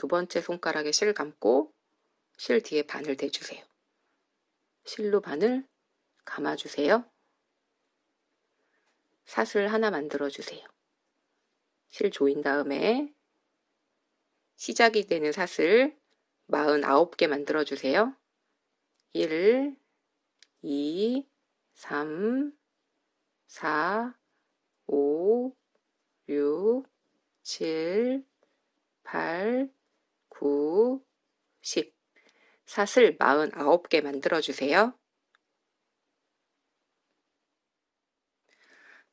두 번째 손가락에 실 감고 실 뒤에 바늘 대주세요. 실로 바늘 감아주세요. 사슬 하나 만들어주세요. 실 조인 다음에 시작이 되는 사슬 49개 만들어주세요. 1, 2, 3, 4, 5, 6, 7, 8, 9, 10. 사슬 49개 만들어주세요.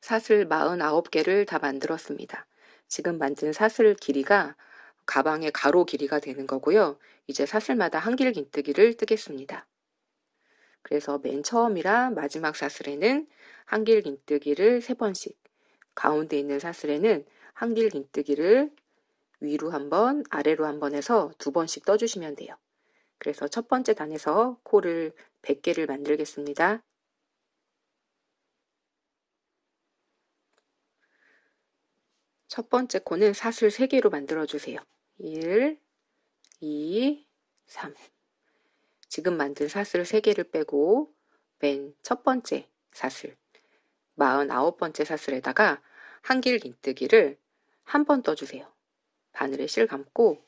사슬 49개를 다 만들었습니다. 지금 만든 사슬 길이가 가방의 가로 길이가 되는 거고요. 이제 사슬마다 한길긴뜨기를 뜨겠습니다. 그래서 맨 처음이랑 마지막 사슬에는 한길긴뜨기를 3번씩, 가운데 있는 사슬에는 한길긴뜨기를 위로 한 번, 아래로 한 번 해서 2번씩 떠주시면 돼요. 그래서 첫 번째 단에서 코를 100개를 만들겠습니다. 첫 번째 코는 사슬 3개로 만들어주세요. 1, 2, 3. 지금 만든 사슬 3개를 빼고 맨 첫 번째 사슬, 49번째 사슬에다가 한길긴뜨기를 한 번 떠주세요. 바늘에 실 감고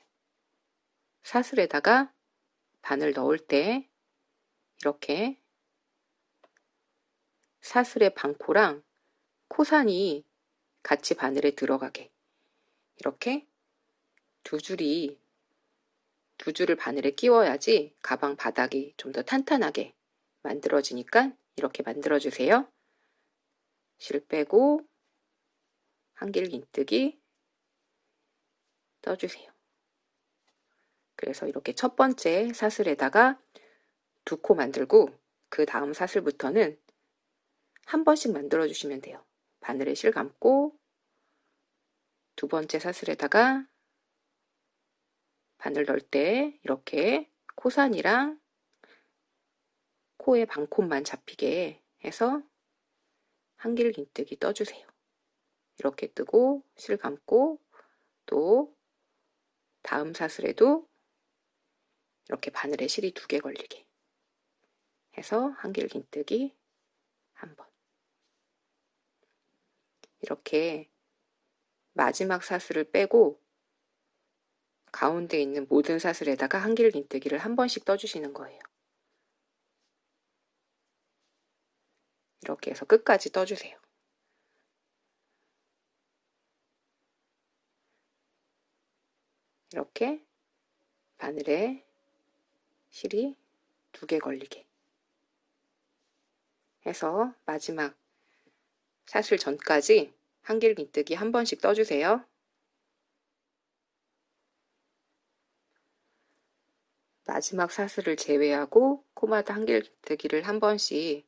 사슬에다가 바늘 넣을 때 이렇게 사슬의 반코랑 코산이 같이 바늘에 들어가게 이렇게 두 줄을 바늘에 끼워야지 가방 바닥이 좀 더 탄탄하게 만들어지니까 이렇게 만들어주세요. 실 빼고 한길긴뜨기 떠주세요. 그래서 이렇게 첫 번째 사슬에다가 2코 만들고 그 다음 사슬부터는 한 번씩 만들어 주시면 돼요. 바늘에 실 감고 두 번째 사슬에다가 바늘 넣을 때 이렇게 코산이랑 코의 반콧만 잡히게 해서 한길긴뜨기 떠주세요. 이렇게 뜨고 실 감고 또 다음 사슬에도 이렇게 바늘에 실이 2개 걸리게 해서 한길긴뜨기 한 번. 이렇게 마지막 사슬을 빼고 가운데 있는 모든 사슬에다가 한길긴뜨기를 한 번씩 떠주시는 거예요. 이렇게 해서 끝까지 떠주세요. 이렇게 바늘에 실이 2개 걸리게 해서 마지막 사슬 전까지 한길긴뜨기 한 번씩 떠주세요. 마지막 사슬을 제외하고 코마다 한길긴뜨기를 한 번씩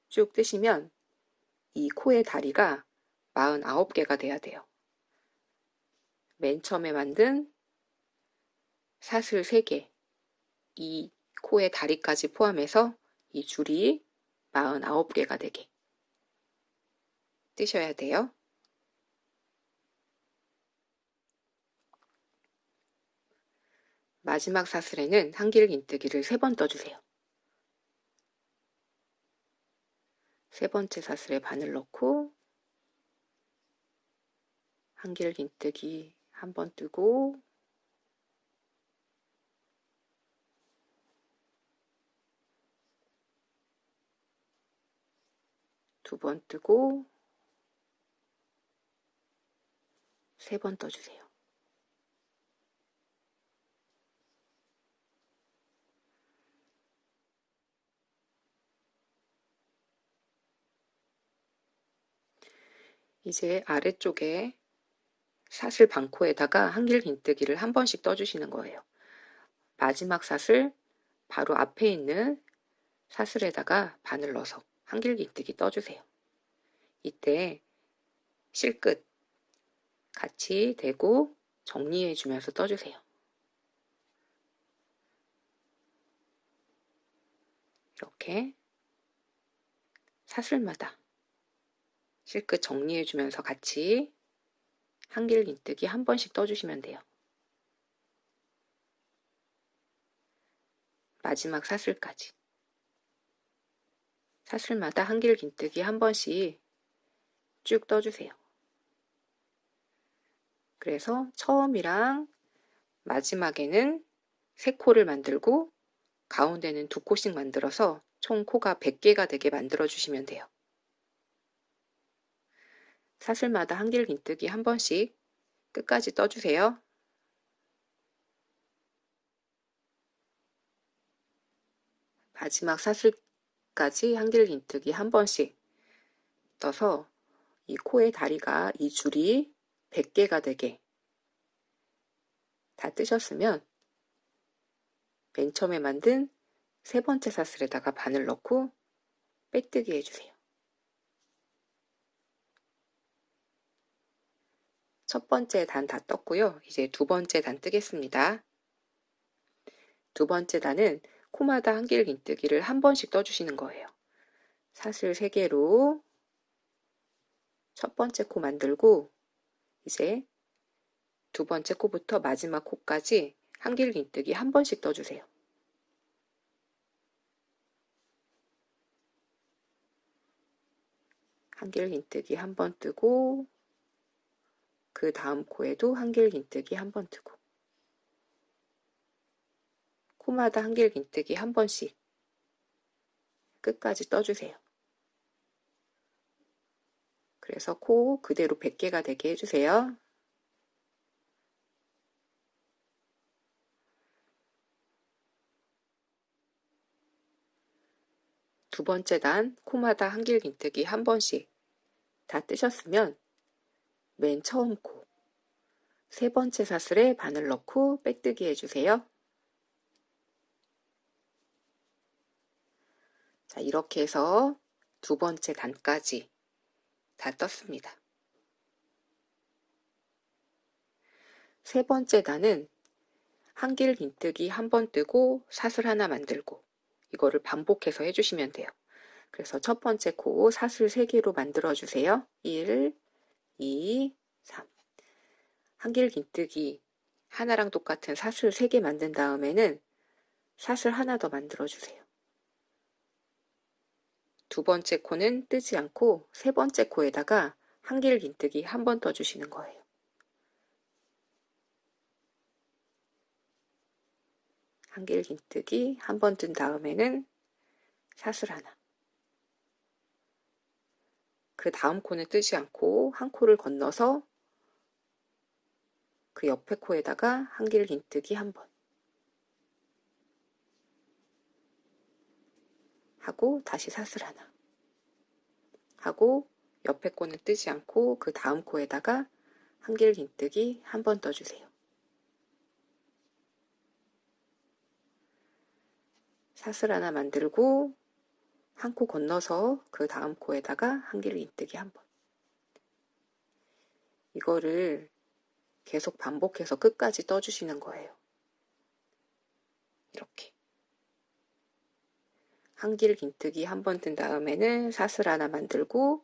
쭉 뜨시면 이 코의 다리가 49개가 돼야 돼요. 맨 처음에 만든 사슬 3개, 이 코의 다리까지 포함해서 이 줄이 49개가 되게 뜨셔야 돼요. 마지막 사슬에는 한길긴뜨기를 3번 떠주세요. 세 번째 사슬에 바늘 넣고 한길긴뜨기 한 번 뜨고 두 번 뜨고 3번 떠주세요. 이제 아래쪽에 사슬 반코에다가 한길긴뜨기를 한 번씩 떠주시는 거예요. 마지막 사슬 바로 앞에 있는 사슬에다가 바늘 넣어서 한길긴뜨기 떠주세요. 이때 실끝 같이 대고 정리해 주면서 떠주세요. 이렇게 사슬마다 실끝 정리해 주면서 같이 한길긴뜨기 한 번씩 떠주시면 돼요. 마지막 사슬까지. 사슬마다 한길 긴뜨기 한 번씩 쭉 떠주세요. 그래서 처음이랑 마지막에는 3코를 만들고 가운데는 2코씩 만들어서 총 코가 100개가 되게 만들어 주시면 돼요. 사슬마다 한길 긴뜨기 한 번씩 끝까지 떠주세요. 마지막 사슬까지 한길 긴뜨기 한 번씩 떠서 이 코의 다리가 이 줄이 100개가 되게 다 뜨셨으면 맨 처음에 만든 3번째 사슬에다가 바늘 넣고 빼뜨기 해주세요. 첫 번째 단 다 떴고요. 이제 2번째 단 뜨겠습니다. 2번째 단은 코마다 한길 긴뜨기를 한 번씩 떠주시는 거예요. 사슬 3개로 첫 번째 코 만들고 이제 2번째 코부터 마지막 코까지 한길 긴뜨기 한 번씩 떠주세요. 한길 긴뜨기 한 번 뜨고 그 다음 코에도 한길 긴뜨기 한 번 뜨고 코마다 한길 긴뜨기 한 번씩 끝까지 떠주세요. 그래서 코 그대로 100개가 되게 해주세요. 두 번째 단 코마다 한길 긴뜨기 한 번씩 다 뜨셨으면 맨 처음 코 3번째 사슬에 바늘 넣고 빼뜨기 해주세요. 자, 이렇게 해서 2번째 단까지 다 떴습니다. 3번째 단은 한길 긴뜨기 한 번 뜨고 사슬 하나 만들고 이거를 반복해서 해주시면 돼요. 그래서 첫 번째 코 사슬 3개로 만들어 주세요. 1, 2, 3. 한길 긴뜨기 하나랑 똑같은 사슬 3개 만든 다음에는 사슬 하나 더 만들어 주세요. 두 번째 코는 뜨지 않고 3번째 코에다가 한길 긴뜨기 한 번 떠주시는 거예요. 한길 긴뜨기 한 번 뜬 다음에는 사슬 하나. 그 다음 코는 뜨지 않고 한 코를 건너서 그 옆에 코에다가 한길 긴뜨기 한 번 하고 다시 사슬 하나 하고 옆에 코는 뜨지 않고 그 다음 코에다가 한길 긴뜨기 한 번 떠주세요. 사슬 하나 만들고 한 코 건너서 그 다음 코에다가 한길 긴뜨기 한 번. 이거를 계속 반복해서 끝까지 떠주시는 거예요. 이렇게. 한길 긴뜨기 한 번 뜬 다음에는 사슬 하나 만들고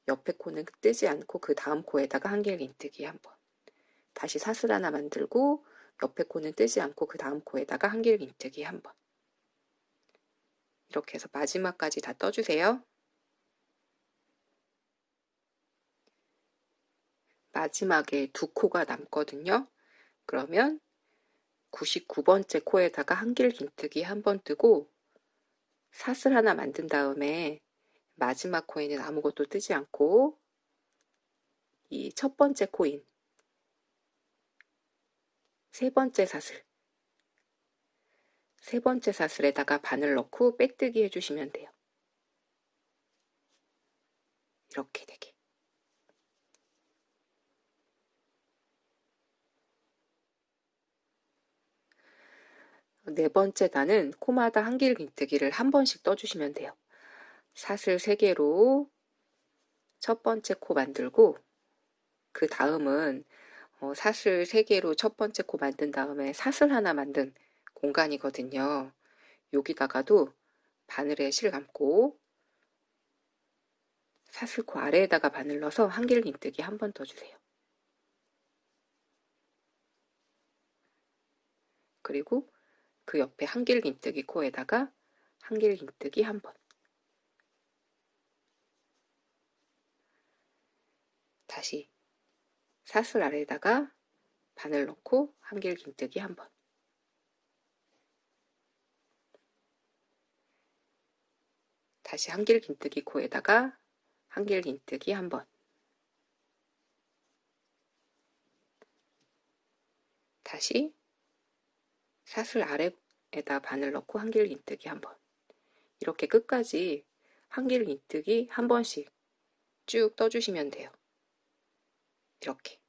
옆에 코는 뜨지 않고 그 다음 코에다가 한길 긴뜨기 한 번. 다시 사슬 하나 만들고 옆에 코는 뜨지 않고 그 다음 코에다가 한길 긴뜨기 한 번. 이렇게 해서 마지막까지 다 떠주세요. 마지막에 2코가 남거든요. 그러면 99번째 코에다가 한길 긴뜨기 한 번 뜨고 사슬 하나 만든 다음에 마지막 코에는 아무것도 뜨지 않고 이 첫 번째 코인 3번째 사슬 3번째 사슬에다가 바늘 넣고 빼뜨기 해주시면 돼요. 이렇게 되게. 네 번째 단은 코마다 한길 긴뜨기를 한 번씩 떠주시면 돼요. 사슬 3개로 첫 번째 코 만들고 그 다음은 사슬 3개로 첫 번째 코 만든 다음에 사슬 하나 만든 공간이거든요. 여기다가도 바늘에 실 감고 사슬코 아래에다가 바늘 넣어서 한길 긴뜨기 한 번 떠주세요. 그리고 그 옆에 한길긴뜨기 코에다가 한길긴뜨기 한 번, 다시 사슬 아래에다가 바늘 넣고 한길긴뜨기 한 번, 다시 한길긴뜨기 코에다가 한길긴뜨기 한 번, 다시 사슬 아래에다 바늘 넣고 한길긴뜨기 한 번, 이렇게 끝까지 한길긴뜨기 한 번씩 쭉 떠주시면 돼요. 이렇게.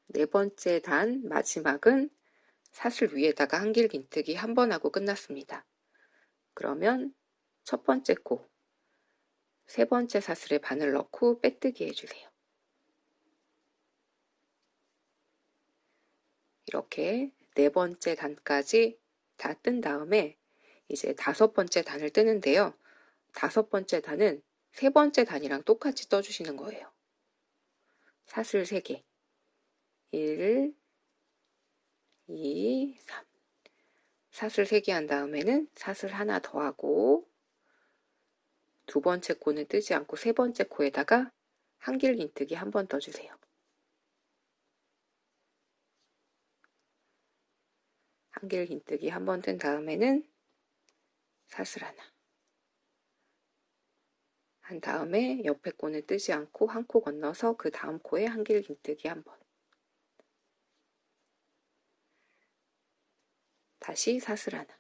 네 번째 단 마지막은 사슬 위에다가 한길긴뜨기 한 번 하고 끝났습니다. 그러면 첫 번째 코, 세 번째 사슬에 바늘 넣고 빼뜨기 해주세요. 이렇게 네 번째 단까지 다 뜬 다음에 이제 다섯 번째 단을 뜨는데요. 다섯 번째 단은 세 번째 단이랑 똑같이 떠주시는 거예요. 사슬 3개. 1, 2, 3. 사슬 3개 한 다음에는 사슬 하나 더 하고 두 번째 코는 뜨지 않고 세 번째 코에다가 한길긴뜨기 한 번 떠주세요. 한길긴뜨기 한 번 뜬 다음에는 사슬 하나. 한 다음에 옆에 코는 뜨지 않고 한 코 건너서 그 다음 코에 한길긴뜨기 한 번. 다시 사슬 하나.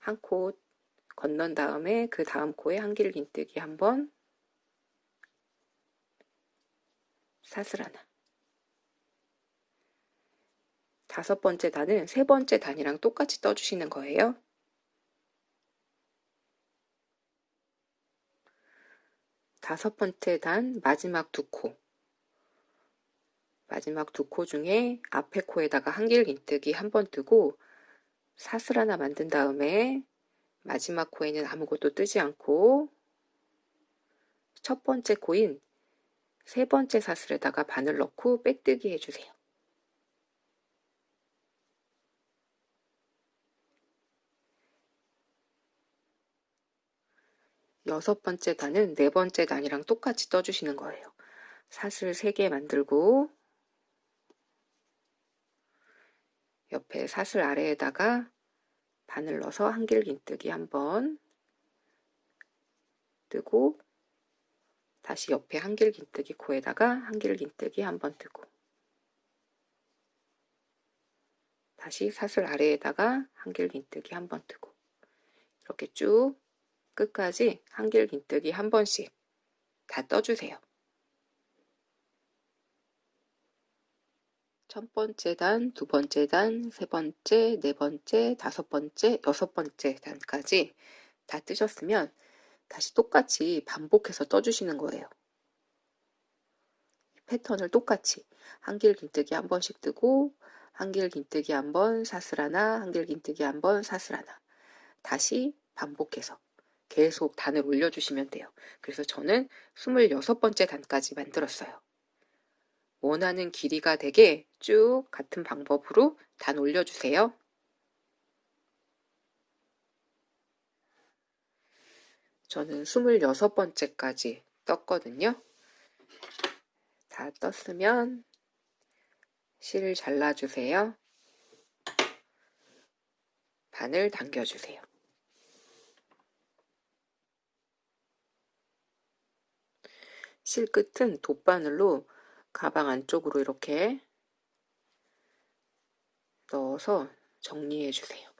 한 코 건넌 다음에 그 다음 코에 한길긴뜨기 한 번. 사슬 하나. 다섯 번째 단은 세 번째 단이랑 똑같이 떠주시는 거예요. 다섯 번째 단 마지막 두 코. 마지막 두 코 중에 앞에 코에다가 한길긴뜨기 한 번 뜨고 사슬 하나 만든 다음에 마지막 코에는 아무것도 뜨지 않고 첫 번째 코인 세 번째 사슬에다가 바늘 넣고 빼뜨기 해주세요. 여섯 번째 단은 네 번째 단이랑 똑같이 떠주시는 거예요. 사슬 3개 만들고 옆에 사슬 아래에다가 바늘 넣어서 한길긴뜨기 한 번 뜨고 다시 옆에 한길긴뜨기 코에다가 한길긴뜨기 한 번 뜨고 다시 사슬 아래에다가 한길긴뜨기 한 번 뜨고 이렇게 쭉 끝까지 한길긴뜨기 한 번씩 다 떠주세요. 첫 번째 단, 두 번째 단, 세 번째, 네 번째, 다섯 번째, 여섯 번째 단까지 다 뜨셨으면 다시 똑같이 반복해서 떠주시는 거예요. 패턴을 똑같이 한길긴뜨기 한 번씩 뜨고 한길긴뜨기 한 번, 사슬 하나, 한길긴뜨기 한 번, 사슬 하나 다시 반복해서 계속 단을 올려주시면 돼요. 그래서 저는 26번째 단까지 만들었어요. 원하는 길이가 되게 쭉 같은 방법으로 단 올려주세요. 저는 26번째까지 떴거든요. 다 떴으면 실 잘라주세요. 바늘 당겨주세요. 실 끝은 돗바늘로 가방 안쪽으로 이렇게 넣어서 정리해 주세요.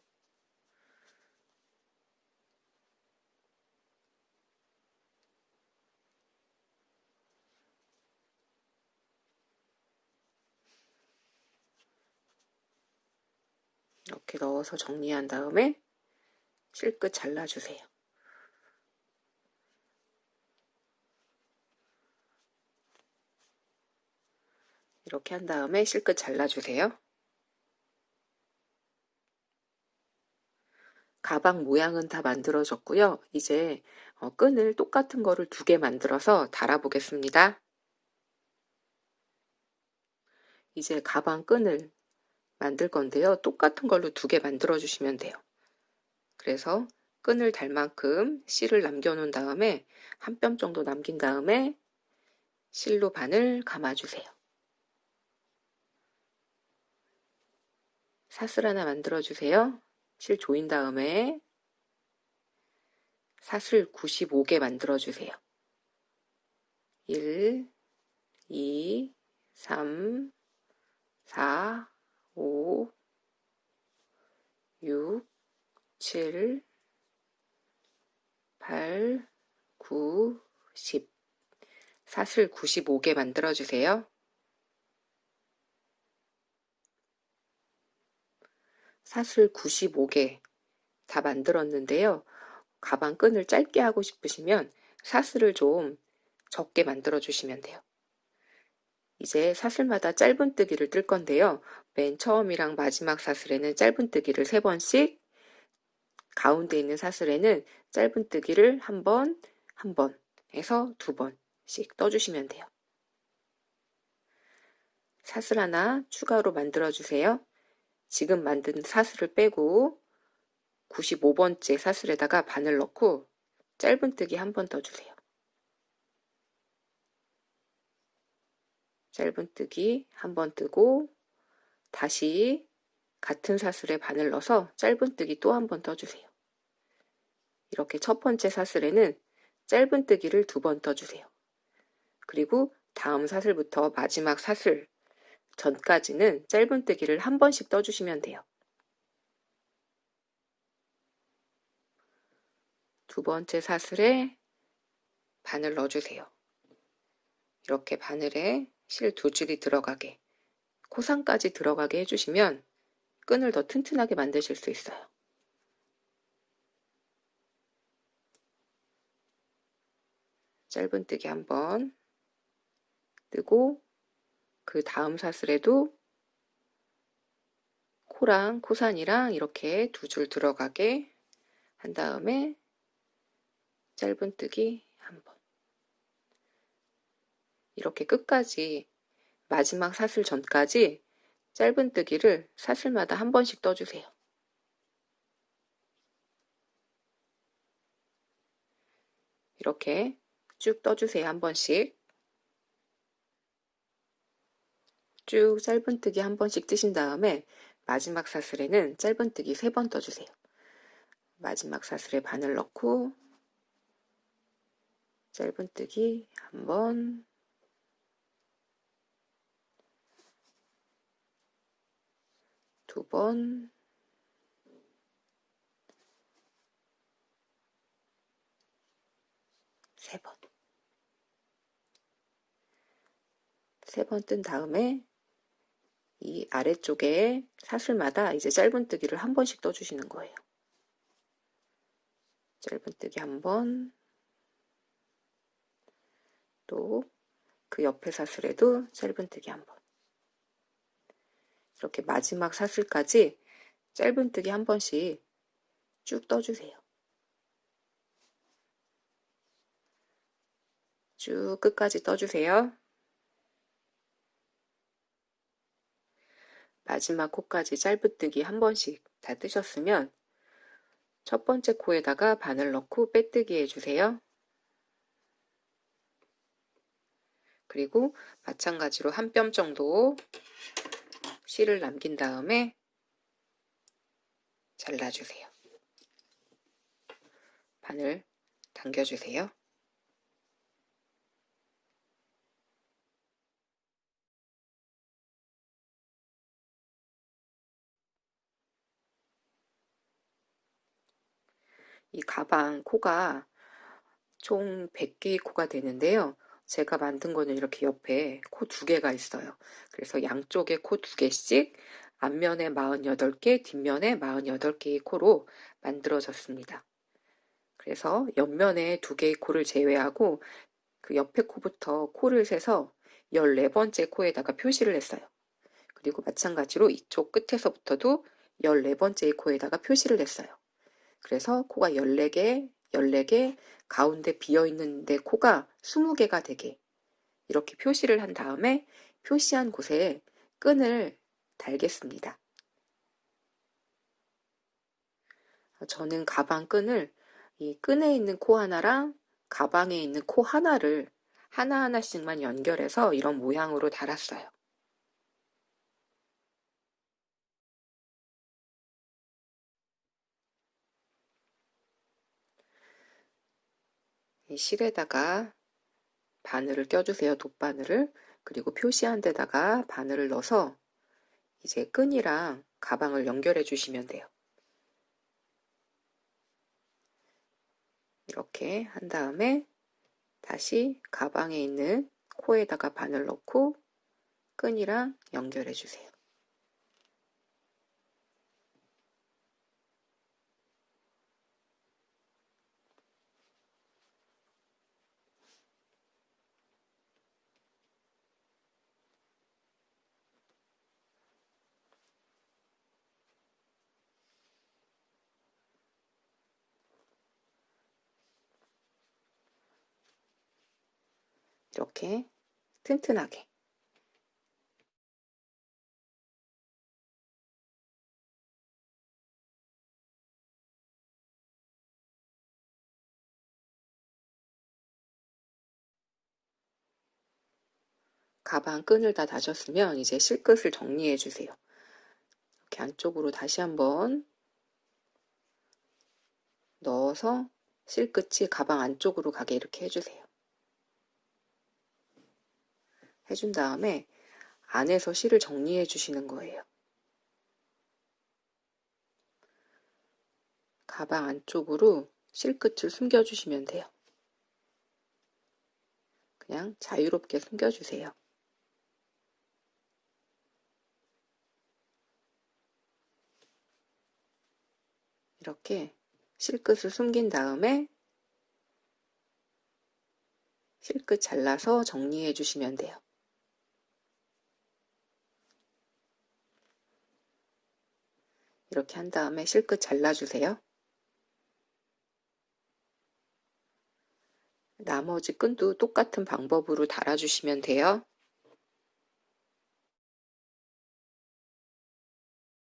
이렇게 넣어서 정리한 다음에 실끝 잘라주세요. 이렇게 한 다음에 실끝 잘라주세요. 가방 모양은 다 만들어졌고요. 이제 끈을 똑같은 거를 2개 만들어서 달아보겠습니다. 이제 가방 끈을 만들 건데요. 똑같은 걸로 2개 만들어 주시면 돼요. 그래서 끈을 달 만큼 실을 남겨 놓은 다음에 한 뼘 정도 남긴 다음에 실로 바늘 감아주세요. 사슬 하나 만들어 주세요. 실 조인 다음에 사슬 95개 만들어 주세요. 1, 2, 3, 4, 5, 6, 7, 8, 9, 10. 사슬 95개 만들어 주세요. 사슬 95개 다 만들었는데요. 가방 끈을 짧게 하고 싶으시면 사슬을 좀 적게 만들어 주시면 돼요. 이제 사슬마다 짧은뜨기를 뜰 건데요. 맨 처음이랑 마지막 사슬에는 짧은뜨기를 3번씩, 가운데 있는 사슬에는 짧은뜨기를 한 번 해서 2번씩 떠주시면 돼요. 사슬 하나 추가로 만들어 주세요. 지금 만든 사슬을 빼고 95번째 사슬에다가 바늘 넣고 짧은뜨기 한 번 떠주세요. 짧은뜨기 한 번 뜨고 다시 같은 사슬에 바늘 넣어서 짧은뜨기 또 한 번 떠주세요. 이렇게 첫 번째 사슬에는 짧은뜨기를 2번 떠주세요. 그리고 다음 사슬부터 마지막 사슬 전까지는 짧은뜨기를 한 번씩 떠주시면 돼요. 2번째 사슬에 바늘 넣어주세요. 이렇게 바늘에 실 2줄이 들어가게, 코상까지 들어가게 해주시면 끈을 더 튼튼하게 만드실 수 있어요. 짧은뜨기 한 번 뜨고 그 다음 사슬에도 코랑 코산이랑 이렇게 2줄 들어가게 한 다음에 짧은뜨기 한 번. 이렇게 끝까지 마지막 사슬 전까지 짧은뜨기를 사슬마다 한 번씩 떠주세요. 이렇게 쭉 떠주세요. 한 번씩. 쭉 짧은뜨기 한 번씩 뜨신 다음에 마지막 사슬에는 짧은뜨기 3번 떠주세요. 마지막 사슬에 바늘 넣고 짧은뜨기 한 번, 두 번, 세 번. 3번 뜬 다음에 이 아래쪽에 사슬마다 이제 짧은뜨기를 한 번씩 떠주시는 거예요. 짧은뜨기 한 번, 또 그 옆에 사슬에도 짧은뜨기 한 번. 이렇게 마지막 사슬까지 짧은뜨기 한 번씩 쭉 떠주세요. 쭉 끝까지 떠주세요. 마지막 코까지 짧은뜨기 한 번씩 다 뜨셨으면 첫 번째 코에다가 바늘 넣고 빼뜨기 해주세요. 그리고 마찬가지로 한 뼘 정도 실을 남긴 다음에 잘라주세요. 바늘 당겨주세요. 이 가방 코가 총 100개의 코가 되는데요. 제가 만든 거는 이렇게 옆에 코 2개가 있어요. 그래서 양쪽에 코 2개씩 앞면에 48개, 뒷면에 48개의 코로 만들어졌습니다. 그래서 옆면에 2개의 코를 제외하고 그 옆에 코부터 코를 세서 14번째 코에다가 표시를 했어요. 그리고 마찬가지로 이쪽 끝에서부터도 14번째의 코에다가 표시를 했어요. 그래서 코가 14개, 14개, 가운데 비어있는데 코가 20개가 되게 이렇게 표시를 한 다음에 표시한 곳에 끈을 달겠습니다. 저는 가방 끈을 이 끈에 있는 코 하나랑 가방에 있는 코 하나를 하나하나씩만 연결해서 이런 모양으로 달았어요. 이 실에다가 바늘을 껴주세요. 돗바늘을. 그리고 표시한 데다가 바늘을 넣어서 이제 끈이랑 가방을 연결해 주시면 돼요. 이렇게 한 다음에 다시 가방에 있는 코에다가 바늘 넣고 끈이랑 연결해 주세요. 이렇게 튼튼하게. 가방 끈을 다 다셨으면 이제 실끝을 정리해 주세요. 이렇게 안쪽으로 다시 한번 넣어서 실끝이 가방 안쪽으로 가게 이렇게 해주세요. 해준 다음에 안에서 실을 정리해 주시는 거예요. 가방 안쪽으로 실끝을 숨겨주시면 돼요. 그냥 자유롭게 숨겨주세요. 이렇게 실끝을 숨긴 다음에 실끝 잘라서 정리해 주시면 돼요. 이렇게 한 다음에 실끝 잘라주세요. 나머지 끈도 똑같은 방법으로 달아주시면 돼요.